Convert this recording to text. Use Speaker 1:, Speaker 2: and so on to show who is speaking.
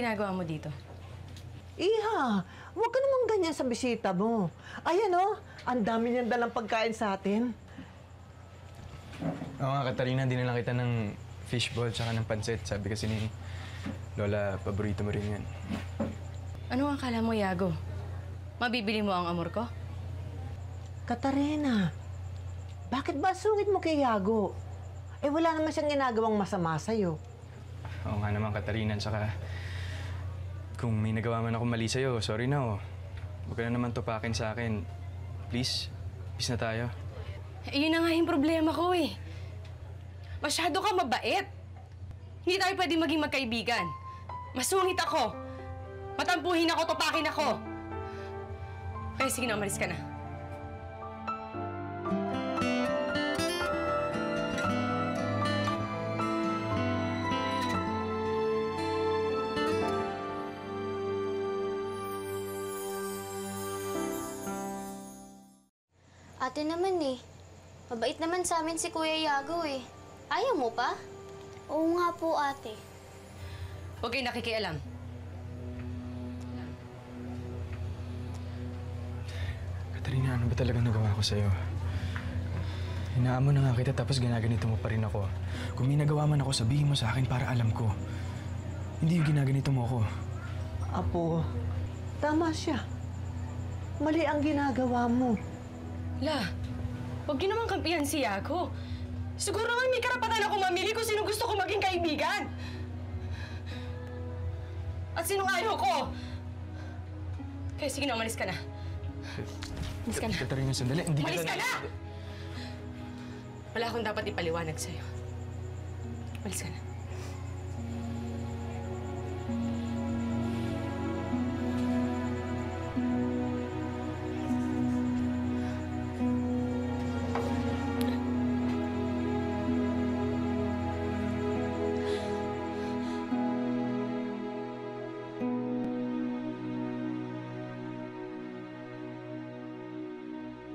Speaker 1: ginagawa mo dito?
Speaker 2: Iha, huwag ka namang ganyan sa bisita mo. Ayan o, ang dami niyang dalang pagkain sa atin.
Speaker 3: Oo nga, Katarina, dinala kita ng fishball tsaka ng pancit. Sabi kasi ni Lola, paborito mo rin yan.
Speaker 1: Ano ang akala mo, Yago? Mabibili mo ang amor ko?
Speaker 2: Katarina, bakit ba sungit mo kay Yago? Eh wala naman siyang ginagawang masama sa'yo.
Speaker 3: Oo nga naman, Katarina, tsaka kung may nagawa man ako mali sa'yo, sorry na oh. Huwag ka na naman tupakin sa akin. Please, peace na tayo.
Speaker 1: Eh, yun na nga yung problema ko eh. Masyado ka mabait. Hindi tayo pwede maging magkaibigan. Masungit ako. Matampuhin ako, tupakin ako. Kaya sige na, umalis ka na.
Speaker 4: Ate naman eh. Mabait naman sa amin si Kuya Yago eh. Ayaw mo pa? Oo nga po, ate.
Speaker 1: Huwag kayo nakikialam.
Speaker 3: Katarina, ano ba talaga nagawa ko sa'yo? Hinaamon na nga kita tapos ginaganito mo pa rin ako. Kung may nagawa man ako, sabihin mo sa akin para alam ko. Hindi yung ginaganito mo ako.
Speaker 2: Apo, tama siya. Mali ang ginagawa mo.
Speaker 1: La, huwag yun naman kampihan si Yago. Siguro nga may karapatan ako mamili kung sino gusto ko maging kaibigan. At sinong ayaw ko. Kaya sige na, umalis ka na. Umalis ka na.
Speaker 3: Katarina, sandali. Hindi
Speaker 1: Umalis ka na! Wala akong dapat ipaliwanag sa'yo. Umalis ka na.